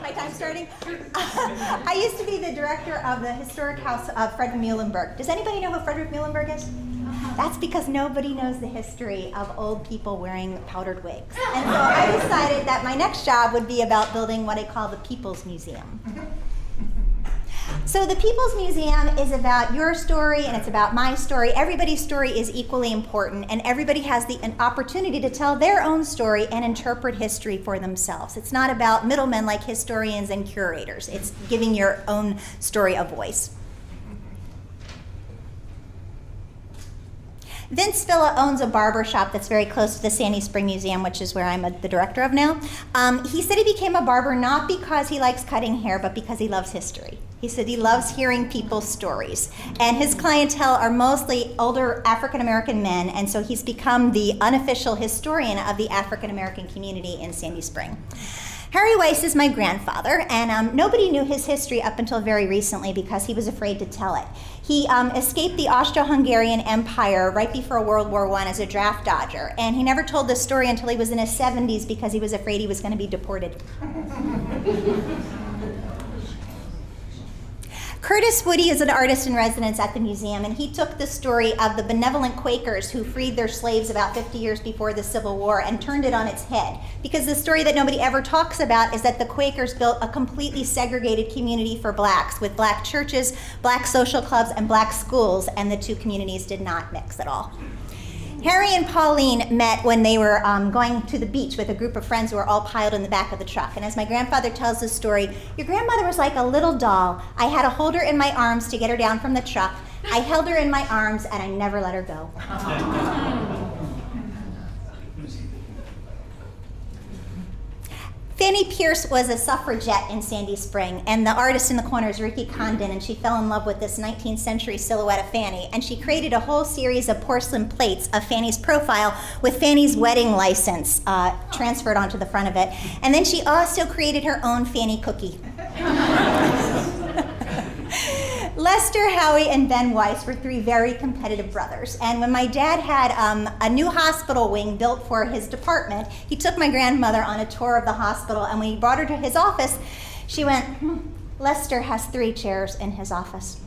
My time starting? I used to be the director of the historic house of Frederick Muhlenberg. Does anybody know who Frederick Muhlenberg is? That's because nobody knows the history of old people wearing powdered wigs. And so I decided that my next job would be about building what I call the People's Museum. So the People's Museum is about your story and it's about my story. Everybody's story is equally important, and everybody has an opportunity to tell their own story and interpret history for themselves. It's not about middlemen like historians and curators. It's giving your own story a voice. Vince Villa owns a barber shop that's very close to the Sandy Spring Museum, which is where I'm the director of now. He said he became a barber not because he likes cutting hair, but because he loves history. He said he loves hearing people's stories. And his clientele are mostly older African-American men, and so he's become the unofficial historian of the African-American community in Sandy Spring. Harry Weiss is my grandfather, and nobody knew his history up until very recently because he was afraid to tell it. He escaped the Austro-Hungarian Empire right before World War I as a draft dodger, and he never told this story until he was in his 70s because he was afraid he was going to be deported. Curtis Woody is an artist in residence at the museum, and he took the story of the benevolent Quakers who freed their slaves about 50 years before the Civil War and turned it on its head. Because the story that nobody ever talks about is that the Quakers built a completely segregated community for blacks with black churches, black social clubs, and black schools, and the two communities did not mix at all. Harry and Pauline met when they were going to the beach with a group of friends who were all piled in the back of the truck. And as my grandfather tells the story, your grandmother was like a little doll. I had to hold her in my arms to get her down from the truck. I held her in my arms and I never let her go. Fanny Pierce was a suffragette in Sandy Spring, and the artist in the corner is Ricky Condon, and she fell in love with this 19th century silhouette of Fanny, and she created a whole series of porcelain plates of Fanny's profile with Fanny's wedding license transferred onto the front of it. And then she also created her own Fanny cookie. Lester, Howie, and Ben Weiss were three very competitive brothers. And when my dad had a new hospital wing built for his department, he took my grandmother on a tour of the hospital. And when he brought her to his office, she went, Lester has 3 chairs in his office.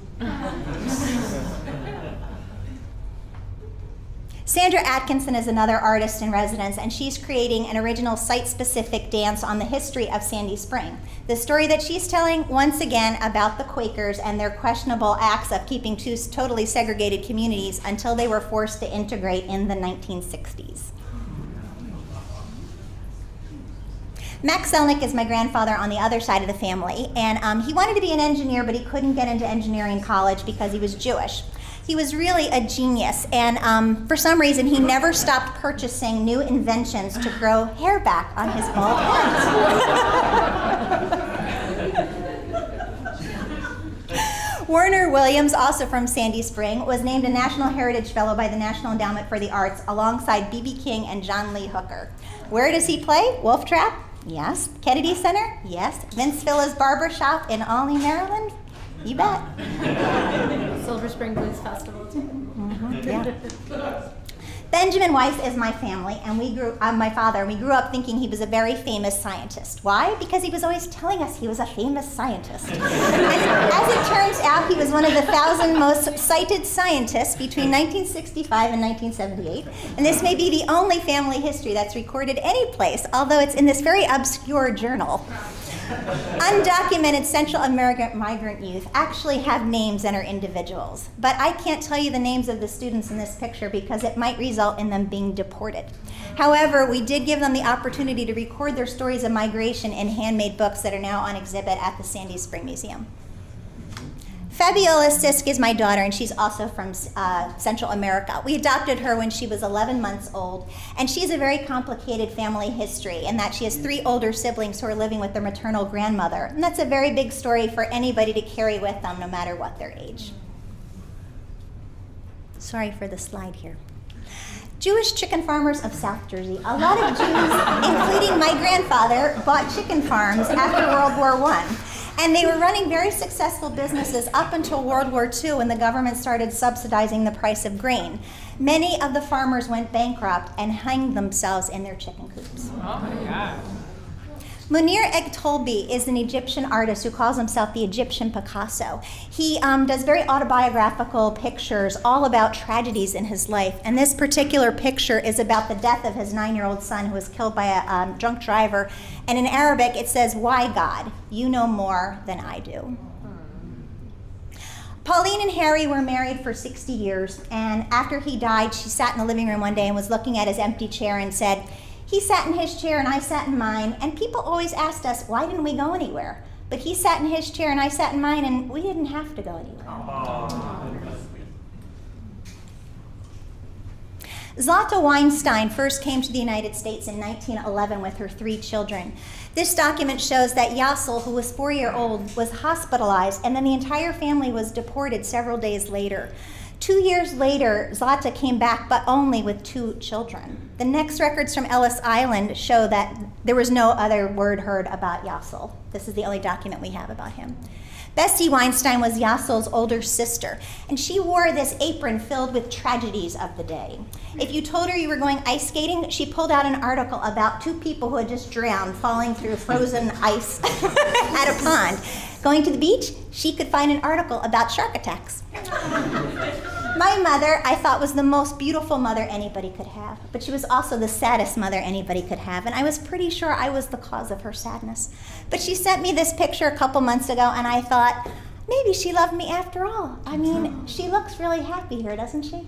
Sandra Atkinson is another artist in residence, and she's creating an original site-specific dance on the history of Sandy Spring. The story that she's telling, once again, about the Quakers and their questionable acts of keeping two totally segregated communities until they were forced to integrate in the 1960s. Max Szolnok is my grandfather on the other side of the family, and he wanted to be an engineer, but he couldn't get into engineering college because he was Jewish. He was really a genius, and for some reason, he never stopped purchasing new inventions to grow hair back on his bald head. Werner Williams, also from Sandy Spring, was named a National Heritage Fellow by the National Endowment for the Arts alongside B.B. King and John Lee Hooker. Where does he play? Wolf Trap? Yes. Kennedy Center? Yes. Vince Villa's Barber Shop in Olney, Maryland? You bet. Silver Spring Blues Festival too. Mm-hmm, yeah. Benjamin Weiss is my family, and my father, and we grew up thinking he was a very famous scientist. Why? Because he was always telling us he was a famous scientist. And as it turns out, he was one of the 1,000 most cited scientists between 1965 and 1978. And this may be the only family history that's recorded any place, although it's in this very obscure journal. Undocumented Central American migrant youth actually have names and are individuals, but I can't tell you the names of the students in this picture because it might result in them being deported. However, we did give them the opportunity to record their stories of migration in handmade books that are now on exhibit at the Sandy Spring Museum. Fabiola Sisk is my daughter, and she's also from Central America. We adopted her when she was 11 months old, and she has a very complicated family history in that she has 3 older siblings who are living with their maternal grandmother. And that's a very big story for anybody to carry with them, no matter what their age. Sorry for the slide here. Jewish chicken farmers of South Jersey. A lot of Jews, including my grandfather, bought chicken farms after World War I. And they were running very successful businesses up until World War II when the government started subsidizing the price of grain. Many of the farmers went bankrupt and hanged themselves in their chicken coops. Oh my God. Munir Egtolbi is an Egyptian artist who calls himself the Egyptian Picasso. He does very autobiographical pictures all about tragedies in his life. And this particular picture is about the death of his 9-year-old son who was killed by a drunk driver. And in Arabic it says, "Why, God? You know more than I do." Pauline and Harry were married for 60 years. And after he died, she sat in the living room one day and was looking at his empty chair and said, "He sat in his chair and I sat in mine, and people always asked us, why didn't we go anywhere? But he sat in his chair and I sat in mine, and we didn't have to go anywhere." Zlata Weinstein first came to the United States in 1911 with her 3 children. This document shows that Yassel, who was 4-year-old, was hospitalized, and then the entire family was deported several days later. 2 years later, Zlata came back, but only with 2 children. The next records from Ellis Island show that there was no other word heard about Yassel. This is the only document we have about him. Bessie Weinstein was Yassel's older sister, and she wore this apron filled with tragedies of the day. If you told her you were going ice skating, she pulled out an article about 2 people who had just drowned falling through frozen ice at a pond. Going to the beach, she could find an article about shark attacks. My mother, I thought, was the most beautiful mother anybody could have, but she was also the saddest mother anybody could have, and I was pretty sure I was the cause of her sadness. But she sent me this picture a couple months ago, and I thought, maybe she loved me after all. I mean, she looks really happy here, doesn't she?